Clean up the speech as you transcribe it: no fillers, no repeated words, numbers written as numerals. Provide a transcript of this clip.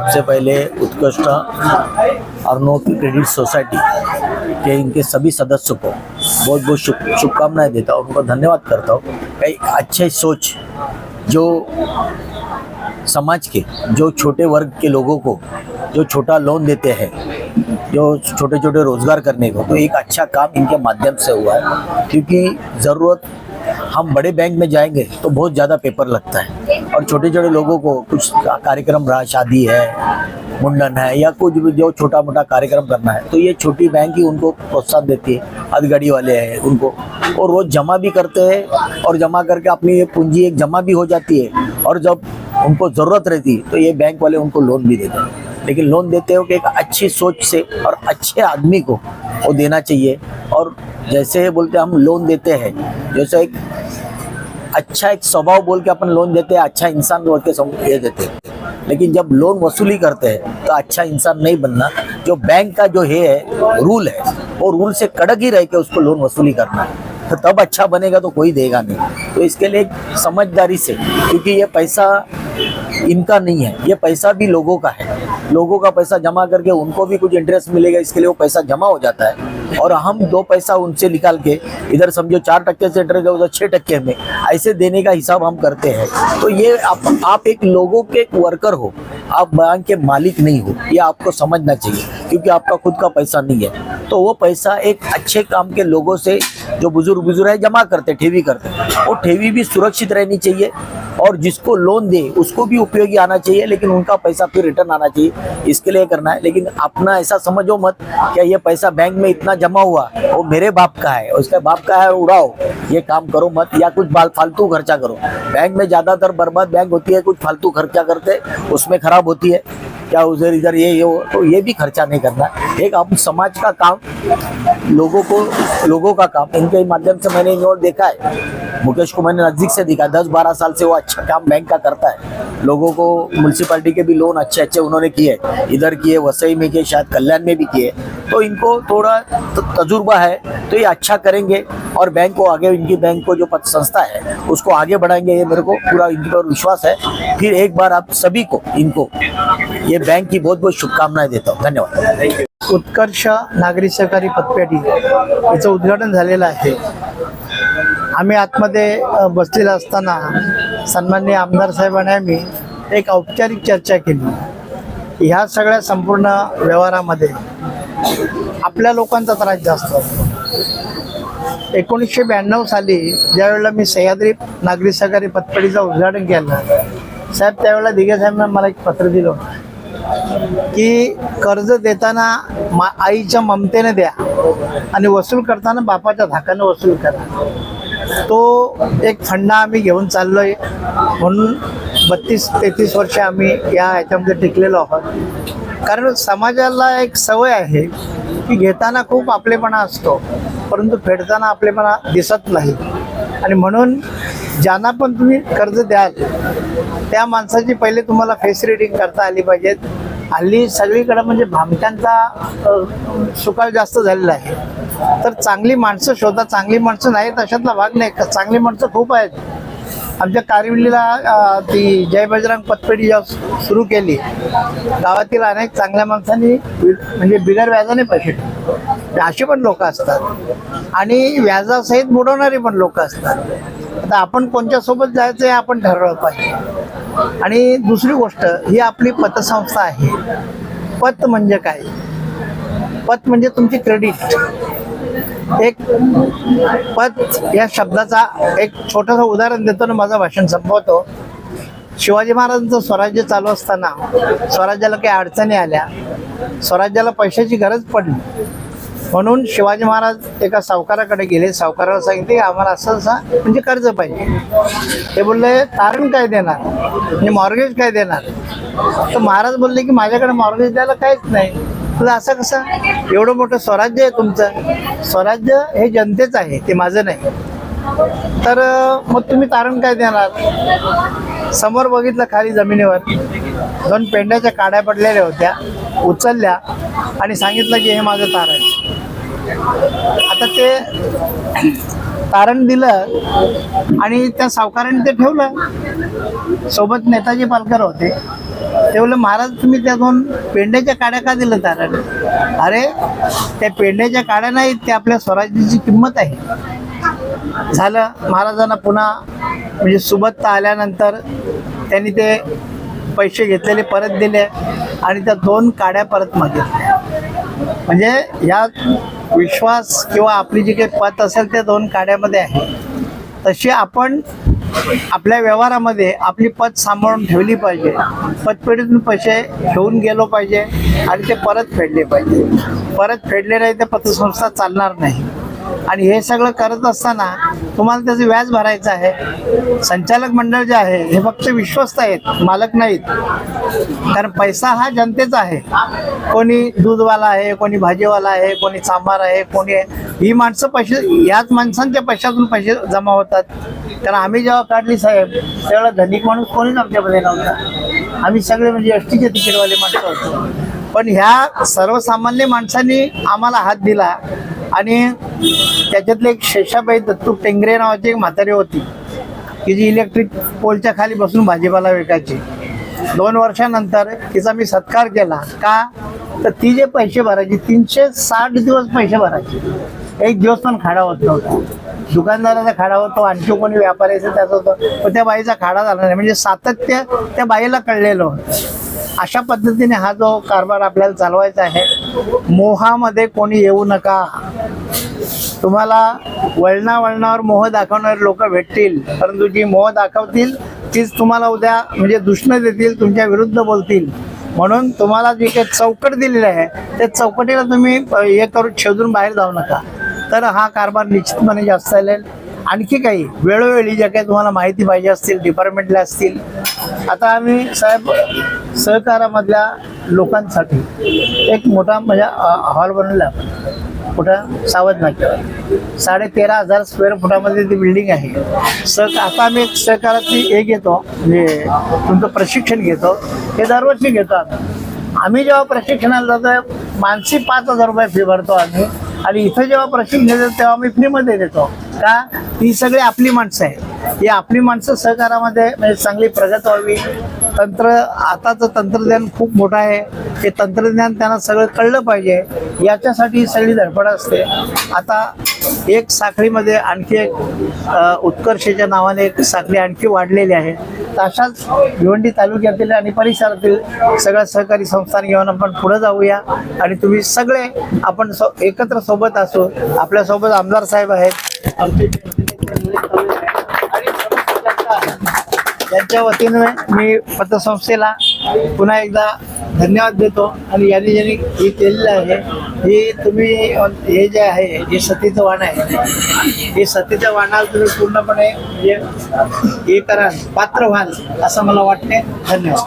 सबसे पहले उत्कृष्ट अर्णव क्रेडिट सोसाइटी के इनके सभी सदस्यों को बहुत बहुत शुभकामनाएं देता हूँ, उनको धन्यवाद करता हूँ। कई अच्छे सोच जो समाज के जो छोटे वर्ग के लोगों को जो छोटा लोन देते हैं, जो छोटे छोटे रोजगार करने को, तो एक अच्छा काम इनके माध्यम से हुआ है। क्योंकि ज़रूरत हम बड़े बैंक में जाएंगे तो बहुत ज़्यादा पेपर लगता है, और छोटे छोटे लोगों को कुछ कार्यक्रम रहा, शादी है, मुंडन है, या कुछ भी जो छोटा मोटा कार्यक्रम करना है, तो ये छोटी बैंक ही उनको प्रोत्साहन देती है। हथगाड़ी वाले हैं उनको, और रोज जमा भी करते हैं, और जमा करके अपनी ये पूंजी एक जमा भी हो जाती है, और जब उनको ज़रूरत रहती है तो ये बैंक वाले उनको लोन भी देते हैं। लेकिन लोन देते हो कि एक अच्छी सोच से और अच्छे आदमी को वो देना चाहिए। और जैसे बोलते हम लोन देते हैं, जैसे एक अच्छा एक स्वभाव बोल के अपन लोन देते हैं, अच्छा इंसान बोल के ये देते हैं। लेकिन जब लोन वसूली करते हैं तो अच्छा इंसान नहीं बनना। जो बैंक का जो है रूल है, वो रूल से कड़क ही रह के उसको लोन वसूली करना है, तो तब अच्छा बनेगा, तो कोई देगा नहीं। तो इसके लिए समझदारी से, क्योंकि ये पैसा इनका नहीं है, ये पैसा भी लोगों का है। लोगों का पैसा जमा करके उनको भी कुछ इंटरेस्ट मिलेगा, इसके लिए वो पैसा जमा हो जाता है। और हम 2 पैसा उनसे निकाल के इधर समझो 4% से इंटरेस्ट उधर 6% में ऐसे देने का हिसाब हम करते हैं। तो ये आप एक लोगों के एक वर्कर हो, आप बैंक के मालिक नहीं हो, ये आपको समझना चाहिए। क्योंकि आपका खुद का पैसा नहीं है, तो वो पैसा एक अच्छे काम के लोगों से, जो बुजुर्ग है, जमा करते, ठेवी करते, वो ठेवी भी सुरक्षित रहनी चाहिए। और जिसको लोन दे उसको भी उपयोगी आना चाहिए, लेकिन उनका पैसा फिर रिटर्न आना चाहिए, इसके लिए करना है। लेकिन अपना ऐसा समझो मत क्या ये पैसा बैंक में इतना जमा हुआ वो मेरे बाप का है, उसके बाप का है, उड़ाओ, ये काम करो मत, या कुछ फालतू खर्चा करो। बैंक में ज़्यादातर बर्बाद बैंक होती है, कुछ फालतू खर्चा करते उसमें खराब होती है, क्या उधर इधर ये हो, तो ये भी खर्चा नहीं करना। एक हम समाज का काम, लोगों का काम, इनके माध्यम से मैंने इन्होंने देखा है। मुकेश को मैंने नज़दीक से देखा, 10-12 साल से वो अच्छा काम बैंक का करता है। लोगों को म्यूनसिपालिटी के भी लोन अच्छे अच्छे उन्होंने किए, इधर किए, वसई में किए, शायद कल्याण में भी किए। तो इनको थोड़ा तजुर्बा है, तो ये अच्छा करेंगे और बैंक को आगे, इनकी बैंक को जो संस्था है उसको आगे बढ़ाएंगे, ये मेरे को पूरा इनके पर विश्वास है। फिर एक बार आप सभी को, इनको, ये बैंक की बहुत बहुत शुभकामनाएं देता हूँ। धन्यवाद। उत्कर्ष नागरी सहकारी पतपेढी याचं उद्घाटन झालेलं आहे। आम्ही आतमध्ये बसलेला असताना सन्माननीय आमदार साहेबांनी आम्ही एक औपचारिक चर्चा केली। ह्या सगळ्या संपूर्ण व्यवहारामध्ये आपल्या लोकांचा त्रास जास्त असतो। 1992 साली ज्यावेळेला मी सह्याद्री नागरी सहकारी पतपेढीचं उद्घाटन केलं, साहेब त्यावेळेला दिघे साहेबांनी मला एक पत्र दिलं की कर्ज देताना आईच्या ममतेने द्या आणि वसूल करताना बापाच्या धाकाने वसूल करा। तो एक फंडा आम्ही घेऊन चाललोय, म्हणून 32-33 वर्ष आम्ही ह्याच्यामध्ये टिकलेलो आहोत। कारण समाजाला एक सवय आहे की घेताना खूप आपलेपणा असतो, परंतु फेडताना आपलेपणा दिसत नाही। आणि म्हणून ज्यांना पण तुम्ही कर्ज द्याल त्या माणसाची पहिले तुम्हाला फेस रीडिंग करता आली पाहिजे। हल्ली सगळीकडे म्हणजे भामट्यांचा सुकाळ जास्त झालेला आहे, तर चांगली माणसं शोधा। चांगली माणसं नाहीत अशातला भाग नाही, चांगली माणसं खूप आहेत। आमच्या कारविलीला ती जय बजरंग पतपेढी जेव्हा सुरू केली, गावातील अनेक चांगल्या माणसांनी म्हणजे बिगर व्याजाने पैसे ठेवले, असे पण लोक असतात आणि व्याजासहित बुडवणारे पण लोक असतात। आता आपण कोणत्या सोबत जायचं हे आपण ठरवलं पाहिजे। आणि दुसरी गोष्ट, ही आपली पतसंस्था आहे। पत म्हणजे काय? पत म्हणजे तुमची क्रेडिट। एक पत या शब्दाचा एक छोटंसं उदाहरण देतो ना, माझं भाषण संपवतो। शिवाजी महाराजांचं स्वराज्य चालू असताना स्वराज्याला काही अडचणी आल्या, स्वराज्याला पैशाची गरज पडली, म्हणून शिवाजी महाराज एका सावकाराकडे गेले। सावकाराला सांगितले आम्हाला असं म्हणजे कर्ज पाहिजे। ते बोलले तारण काय देणार, म्हणजे मॉर्गेज काय देणार? तर महाराज बोलले की माझ्याकडे मॉर्गेज द्यायला काहीच नाही। तुला असं कसं? एवढं मोठं स्वराज्य आहे तुमचं, स्वराज्य हे जनतेचं आहे, ते माझं नाही। तर मग तुम्ही तारण काय देणार? समोर बघितलं खाली जमिनीवर 2 पेंड्याच्या काड्या पडलेल्या होत्या, उचलल्या आणि सांगितलं की हे माझं तारण। आता ते तारण दिलं आणि त्या सावकाराने ते ठेवलं। सोबत नेताजी पालकर होते, ते बोलले महाराज तुम्ही त्या 2 पेंड्याच्या काड्या का दिलं ताराने? अरे त्या पेंड्याच्या काड्या नाहीत, ते आपल्या स्वराज्याची किंमत आहे. झालं, महाराजांना पुन्हा म्हणजे सुबत्ता आल्यानंतर त्यांनी ते पैसे घेतलेले परत दिले आणि त्या 2 काड्या परत मागितल्या. म्हणजे या विश्वास किंवा आपली जी काही पत असेल त्या 2 काड्यामध्ये आहे. तशी आपण आपल्या व्यवहारामध्ये आपली पत सांभाळून ठेवली पाहिजे. पतपेढीतून पैसे घेऊन गेलो पाहिजे आणि ते परत फेडले पाहिजे. परत फेडले नाही तर पतसंस्था चालणार नाही. आणि हे सगळं करत असताना तुम्हाला त्याचं व्याज भरायचं आहे. संचालक मंडळ जे आहे हे फक्त विश्वस्त आहेत, मालक नाहीत. कारण पैसा हा जनतेचा आहे. कोणी दूधवाला आहे, कोणी भाजीवाला आहे, कोणी सांबार आहे, कोणी आहे. ही माणसं पैसे, याच माणसांच्या पैशातून पैसे जमा होतात. कारण आम्ही जेव्हा काढली साहेब त्यावेळेला धनिक माणूस कोणीच आमच्यामध्ये नव्हता. आम्ही सगळे म्हणजे एसटीचे तिकीटवाले माणसं होतो. पण ह्या सर्वसामान्य माणसांनी आम्हाला हात दिला. आणि त्याच्यातले एक शेषाबाई दत्तू टेंगरे नावाची एक म्हातारी होती की जी इलेक्ट्रिक पोलच्या खाली बसून भाजीपाला विकायची. 2 वर्षानंतर तिचा मी सत्कार केला. का तर ती जे पैसे भरायची 360 दिवस पैसे भरायचे. एक दिवस पण खाडा होत नव्हता. दुकानदाराचा खाडा होतो, आणखी कोणी व्यापाऱ्याचा त्याचा होतो, पण त्या बाईचा खाडा झाला नाही. म्हणजे सातत्य त्या बाईला कळलेलं होतं. अशा पद्धतीने हा जो कारभार आपल्याला चालवायचा आहे. मोहामध्ये कोणी येऊ नका. तुम्हाला वळणावर मोह दाखवणारे लोक भेटतील, परंतु जी मोह दाखवतील तीच तुम्हाला उद्या म्हणजे दुष्ण देतील, तुमच्या विरुद्ध बोलतील. म्हणून तुम्हाला जी काही चौकट दिलेली आहे त्या चौकटीला तुम्ही हे करून शोधून बाहेर जाऊ नका. तर हा कारभार निश्चितपणे जास्त चालेल. आणखी काही वेळोवेळी ज्या काही तुम्हाला माहिती पाहिजे असतील डिपार्टमेंटला असतील. आता आम्ही साहेब सहकारामधल्या लोकांसाठी एक मोठा म्हणजे हॉल बनवला आपण कुठं सावध नाक्यावर. 13,500 स्क्वेअर फुटामध्ये ती बिल्डिंग आहे. आता आम्ही एक सहकाराची हे घेतो म्हणजे तुमचं प्रशिक्षण घेतो. हे दरवर्षी घेतो आम्ही जेव्हा प्रशिक्षणाला जातो मानसी 5,000 रुपये फी भरतो आम्ही. आणि इथं जेव्हा प्रशिक्षण घेतो तेव्हा आम्ही फ्रीमध्ये देतो. का? ही सगळी आपली माणसं आहे. ही आपली माणसं सहकारामध्ये म्हणजे चांगली प्रगत व्हावी. आताचं तंत्रज्ञान खूप मोठं आहे. ते तंत्रज्ञान त्यांना सगळं कळलं पाहिजे याच्यासाठी सगळी धडपड असते. आता एक साखळीमध्ये आणखी एक उत्कर्षच्या नावाने एक साखळी आणखी वाढलेली आहे. तर अशाच भिवंडी तालुक्यातील आणि परिसरातील सगळ्या सहकारी संस्थांनी घेऊन आपण पुढे जाऊया. आणि तुम्ही सगळे आपण एकत्र सोबत असू. आपल्यासोबत आमदार साहेब आहेत, आमचे यांच्या वतीने मी पतसंस्थेला पुन्हा एकदा धन्यवाद देतो. आणि यांनी ज्यांनी हे केलेलं आहे हे तुम्ही हे जे आहे हे सतीचं वाण आहे. हे सतीचं वाणाला तुम्ही पूर्णपणे म्हणजे हे करा पात्र व्हाल असं मला वाटते. धन्यवाद.